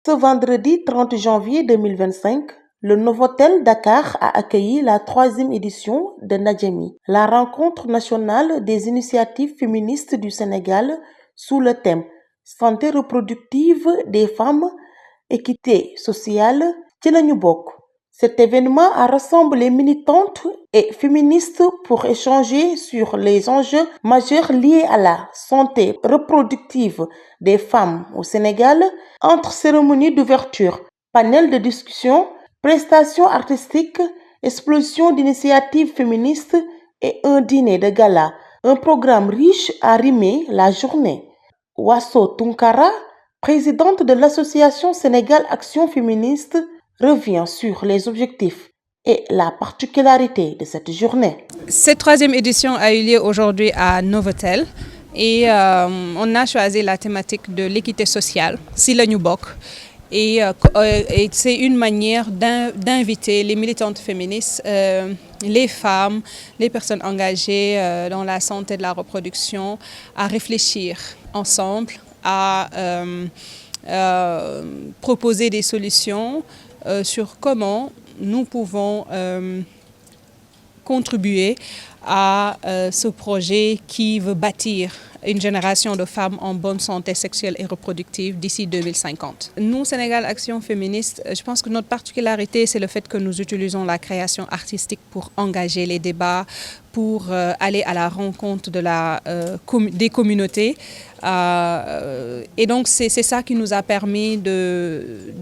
Ce vendredi 30 janvier 2025, le Novotel Dakar a accueilli la troisième édition de Nadjemi, la rencontre nationale des initiatives féministes du Sénégal sous le thème Santé reproductive des femmes, équité sociale, ci lañu bokk. Cet événement a rassemblé militantes et féministes pour échanger sur les enjeux majeurs liés à la santé reproductive des femmes au Sénégal, entre cérémonies d'ouverture, panels de discussion, prestations artistiques, explosion d'initiatives féministes et un dîner de gala. Un programme riche a rimé la journée. Wasso Tunkara, présidente de l'association Sénégal Action Féministe, revient sur les objectifs et la particularité de cette journée. Cette troisième édition a eu lieu aujourd'hui à Novotel et on a choisi la thématique de l'équité sociale, si la ñu bokk. Et c'est une manière d'inviter les militantes féministes, les femmes, les personnes engagées dans la santé de la reproduction à réfléchir ensemble, à proposer des solutions sur comment nous pouvons contribuer à ce projet qui veut bâtir une génération de femmes en bonne santé sexuelle et reproductive d'ici 2050. Nous, Sénégal Action Féministe, je pense que notre particularité, c'est le fait que nous utilisons la création artistique pour engager les débats, pour aller à la rencontre des communautés. Et donc, c'est ça qui nous a permis de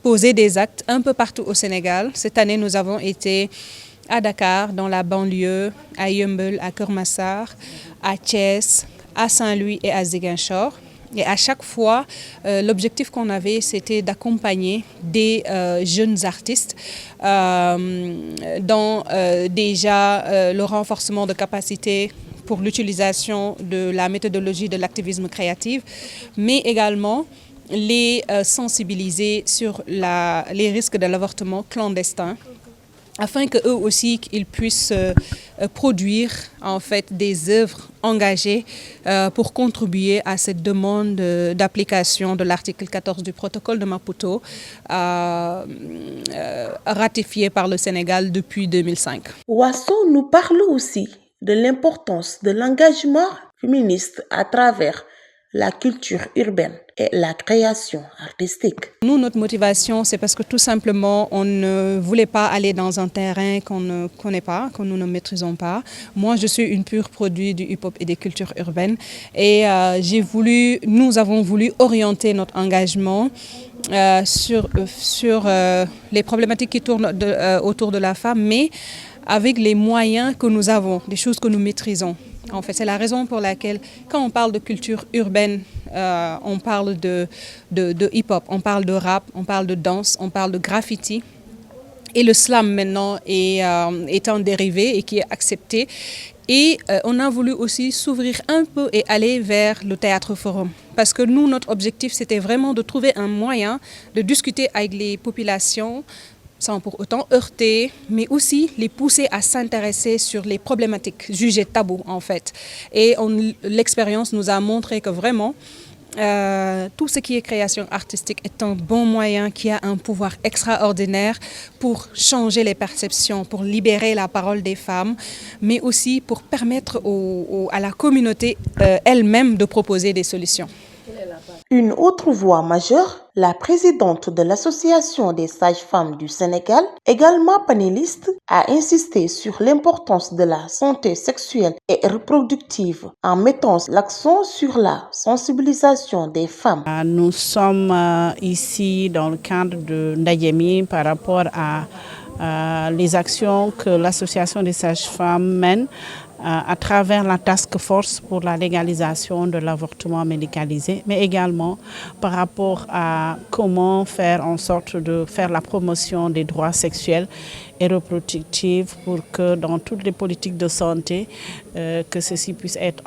poser des actes un peu partout au Sénégal. Cette année, nous avons été à Dakar, dans la banlieue, à Yeumbeul, à Keur Massar, à Thiès, à Saint-Louis et à Ziguinchor. Et à chaque fois, l'objectif qu'on avait, c'était d'accompagner des jeunes artistes dans déjà le renforcement de capacités pour l'utilisation de la méthodologie de l'activisme créatif, mais également les sensibiliser sur les risques de l'avortement clandestin, afin qu'eux aussi ils puissent produire en fait des œuvres engagées pour contribuer à cette demande d'application de l'article 14 du protocole de Maputo ratifié par le Sénégal depuis 2005. Wasso nous parle aussi de l'importance de l'engagement féministe à travers la culture urbaine et la création artistique. Nous, notre motivation, c'est parce que tout simplement, on ne voulait pas aller dans un terrain qu'on ne connaît pas, que nous ne maîtrisons pas. Moi, je suis une pure produit du hip-hop et des cultures urbaines. Et nous avons voulu orienter notre engagement sur les problématiques qui tournent autour de la femme, mais avec les moyens que nous avons, des choses que nous maîtrisons. En fait, c'est la raison pour laquelle, quand on parle de culture urbaine, on parle de hip-hop, on parle de rap, on parle de danse, on parle de graffiti. Et le slam maintenant est un dérivé et qui est accepté. Et on a voulu aussi s'ouvrir un peu et aller vers le théâtre forum. Parce que nous, notre objectif, c'était vraiment de trouver un moyen de discuter avec les populations sans pour autant heurter, mais aussi les pousser à s'intéresser sur les problématiques jugées tabous en fait. Et l'expérience nous a montré que vraiment, tout ce qui est création artistique est un bon moyen qui a un pouvoir extraordinaire pour changer les perceptions, pour libérer la parole des femmes, mais aussi pour permettre à la communauté elle-même de proposer des solutions. Une autre voix majeure, la présidente de l'Association des sages-femmes du Sénégal, également panéliste, a insisté sur l'importance de la santé sexuelle et reproductive en mettant l'accent sur la sensibilisation des femmes. Nous sommes ici dans le cadre de Nadjemi par rapport à les actions que l'Association des sages-femmes mène à travers la task force pour la légalisation de l'avortement médicalisé, mais également par rapport à comment faire en sorte de faire la promotion des droits sexuels et reproductifs pour que dans toutes les politiques de santé, que ceci puisse être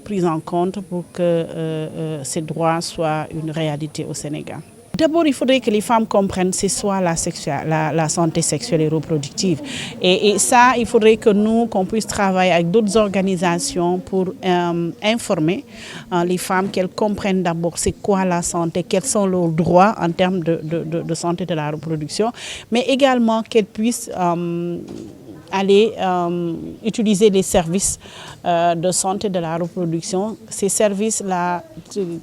pris en compte pour que ces droits soient une réalité au Sénégal. D'abord, il faudrait que les femmes comprennent c'est soit la santé sexuelle et reproductive. Et ça, il faudrait que nous, qu'on puisse travailler avec d'autres organisations pour informer les femmes, qu'elles comprennent d'abord c'est quoi la santé, quels sont leurs droits en termes de santé de la reproduction, mais également qu'elles puissent aller utiliser les services de santé de la reproduction. Ces services-là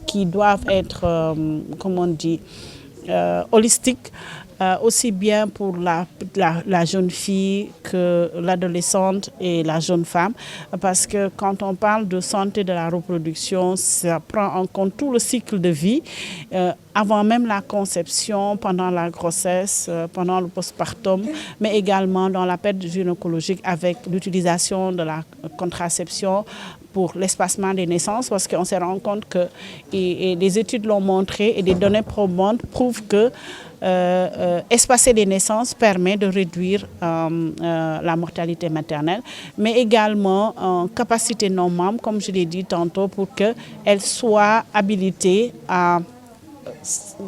qui doivent être, comment on dit, holistiques, aussi bien pour la jeune fille que l'adolescente et la jeune femme, parce que quand on parle de santé de la reproduction, ça prend en compte tout le cycle de vie, avant même la conception, pendant la grossesse, pendant le postpartum, mais également dans la perte gynécologique avec l'utilisation de la contraception pour l'espacement des naissances, parce qu'on s'est rendu compte que, et les études l'ont montré, et des données probantes prouvent que espacer les naissances permet de réduire la mortalité maternelle, mais également en capacité non-membre, comme je l'ai dit tantôt, pour qu'elles soient habilitées à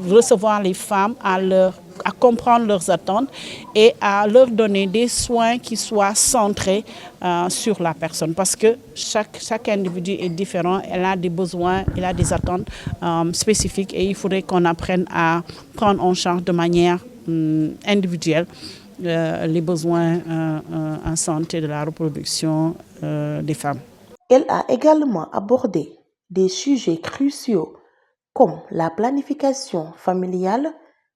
recevoir les femmes, à comprendre leurs attentes et à leur donner des soins qui soient centrés sur la personne. Parce que chaque individu est différent, elle a des besoins, elle a des attentes spécifiques et il faudrait qu'on apprenne à prendre en charge de manière individuelle les besoins en santé de la reproduction des femmes. Elle a également abordé des sujets cruciaux comme la planification familiale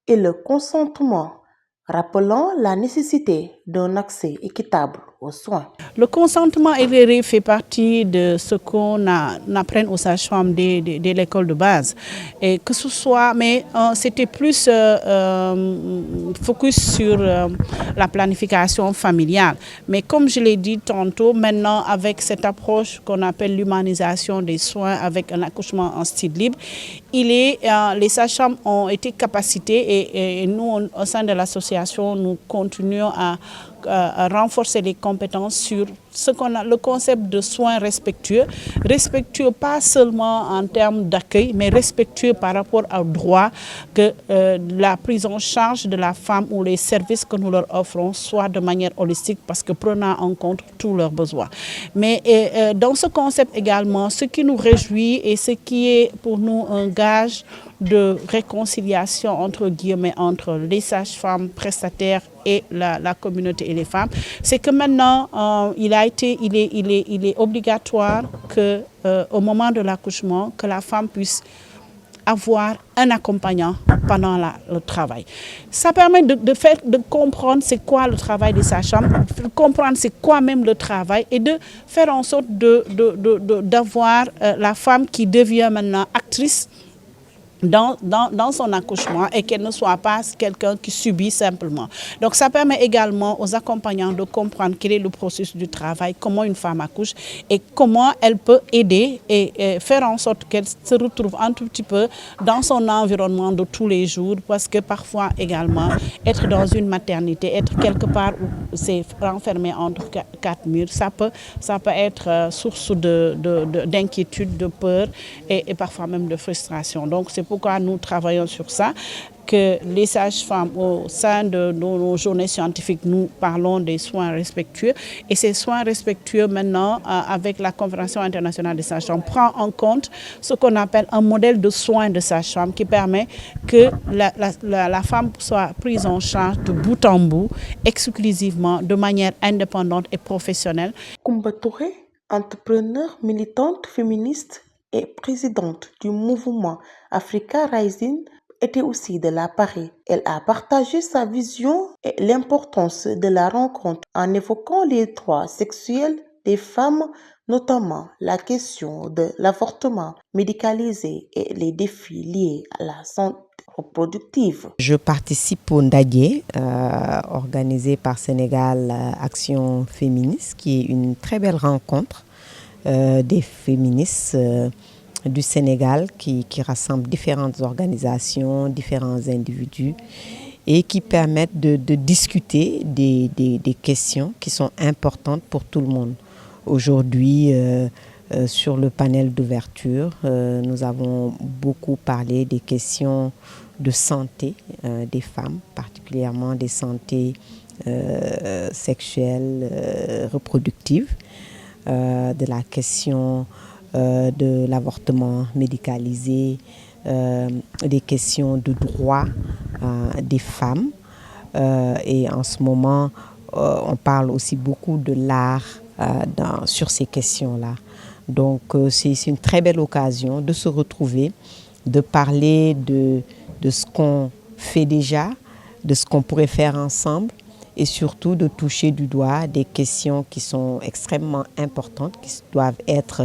et le consentement, rappelant la nécessité d'un accès équitable aux soins. Le consentement éclairé fait partie de ce qu'on apprend aux sages-femmes dès l'école de base. Et que ce soit, mais c'était plus focus sur la planification familiale. Mais comme je l'ai dit tantôt, maintenant avec cette approche qu'on appelle l'humanisation des soins avec un accouchement en style libre, les sages-femmes ont été capacités et nous, au sein de l'association, nous continuons à renforcer les compétences sur le concept de soins respectueux pas seulement en termes d'accueil, mais respectueux par rapport au droit que la prise en charge de la femme ou les services que nous leur offrons soit de manière holistique parce que prenant en compte tous leurs besoins. Mais dans ce concept également, ce qui nous réjouit et ce qui est pour nous un gage de réconciliation entre guillemets entre les sages-femmes prestataires et la communauté et les femmes, c'est que maintenant il est obligatoire que au moment de l'accouchement que la femme puisse avoir un accompagnant pendant le travail. Ça permet de comprendre c'est quoi le travail des sages-femmes, de comprendre c'est quoi même le travail et de faire en sorte d'avoir la femme qui devient maintenant actrice dans son accouchement et qu'elle ne soit pas quelqu'un qui subit simplement. Donc ça permet également aux accompagnants de comprendre quel est le processus du travail, comment une femme accouche et comment elle peut aider et faire en sorte qu'elle se retrouve un tout petit peu dans son environnement de tous les jours parce que parfois également être dans une maternité, être quelque part où c'est renfermé entre quatre murs, ça peut être source d'inquiétude, de peur et parfois même de frustration. Donc c'est pourquoi nous travaillons sur ça, que les sages-femmes au sein de nos journées scientifiques, nous parlons des soins respectueux. Et ces soins respectueux maintenant, avec la Confédération internationale des sages-femmes, prend en compte ce qu'on appelle un modèle de soins de sage-femme qui permet que la femme soit prise en charge de bout en bout, exclusivement, de manière indépendante et professionnelle. Coumba Touré, entrepreneure militante féministe et présidente du mouvement Africa Rising, était aussi de la Paris. Elle a partagé sa vision et l'importance de la rencontre en évoquant les droits sexuels des femmes, notamment la question de l'avortement médicalisé et les défis liés à la santé reproductive. Je participe au Ndadje, organisé par Sénégal Action Féministe, qui est une très belle rencontre des féministes du Sénégal qui rassemble différentes organisations, différents individus et qui permettent de discuter des questions qui sont importantes pour tout le monde. Aujourd'hui, Sur le panel d'ouverture, nous avons beaucoup parlé des questions de santé des femmes, particulièrement des santé sexuelle, reproductive, de la question de l'avortement médicalisé, des questions de droit des femmes. Et en ce moment, on parle aussi beaucoup de l'art sur ces questions-là. Donc c'est une très belle occasion de se retrouver, de parler de ce qu'on fait déjà, de ce qu'on pourrait faire ensemble et surtout de toucher du doigt des questions qui sont extrêmement importantes, qui doivent être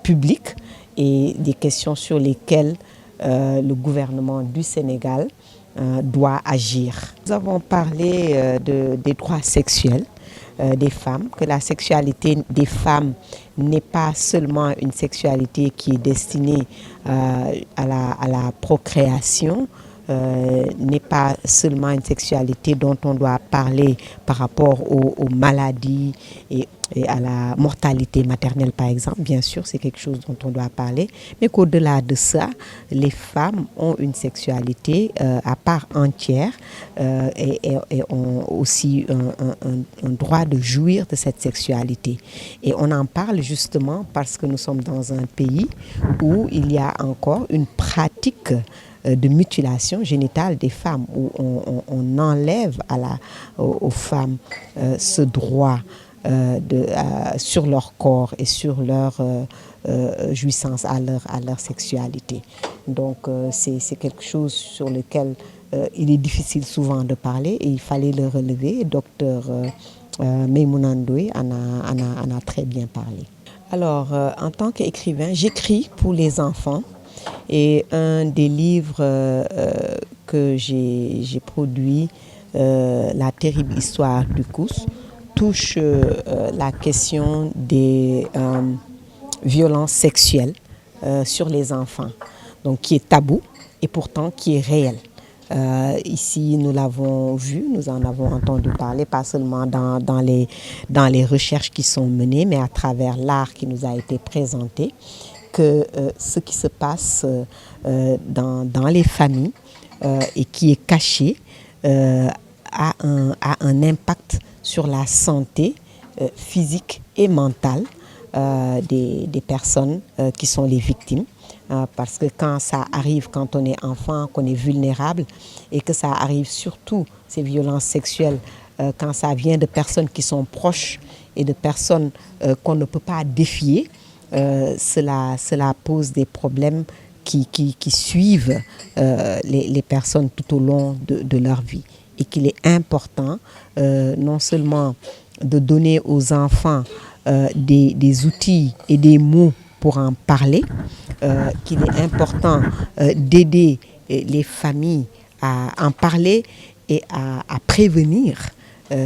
publiques et des questions sur lesquelles le gouvernement du Sénégal doit agir. Nous avons parlé des droits sexuels des femmes, que la sexualité des femmes n'est pas seulement une sexualité qui est destinée à la procréation, n'est pas seulement une sexualité dont on doit parler par rapport aux maladies et à la mortalité maternelle par exemple. Bien sûr, c'est quelque chose dont on doit parler, mais qu'au-delà de ça, les femmes ont une sexualité à part entière et ont aussi un droit de jouir de cette sexualité. Et on en parle justement parce que nous sommes dans un pays où il y a encore une pratique de mutilation génitale des femmes, où on enlève aux femmes ce droit sur leur corps et sur leur jouissance à leur sexualité. Donc c'est quelque chose sur lequel il est difficile souvent de parler et il fallait le relever. Docteur Maïmouna Ndoye en a très bien parlé. Alors en tant qu'écrivain, j'écris pour les enfants. Et un des livres que j'ai produit, La terrible histoire du Cous, touche la question des violences sexuelles sur les enfants, donc qui est tabou et pourtant qui est réel. Ici, nous l'avons vu, nous en avons entendu parler, pas seulement dans les recherches qui sont menées, mais à travers l'art qui nous a été présenté, que ce qui se passe dans les familles et qui est caché a un impact sur la santé physique et mentale des personnes qui sont les victimes. Parce que quand ça arrive, quand on est enfant, qu'on est vulnérable, et que ça arrive surtout, ces violences sexuelles, quand ça vient de personnes qui sont proches et de personnes qu'on ne peut pas défier, cela pose des problèmes qui suivent les personnes tout au long de leur vie. Et qu'il est important non seulement de donner aux enfants des outils et des mots pour en parler, qu'il est important d'aider les familles à en parler et à prévenir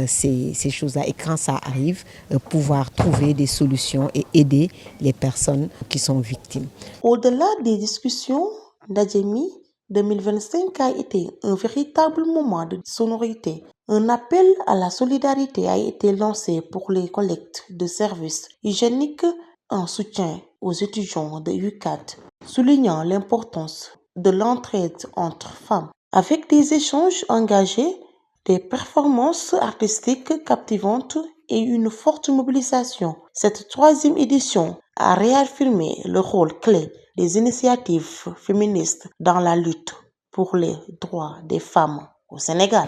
ces choses-là. Et quand ça arrive, pouvoir trouver des solutions et aider les personnes qui sont victimes. Au-delà des discussions, Ndadjemi 2025 a été un véritable moment de sonorité. Un appel à la solidarité a été lancé pour les collectes de services hygiéniques en soutien aux étudiants de UCAD, soulignant l'importance de l'entraide entre femmes. Avec des échanges engagés, des performances artistiques captivantes et une forte mobilisation, cette 3e édition a réaffirmé le rôle clé des initiatives féministes dans la lutte pour les droits des femmes au Sénégal.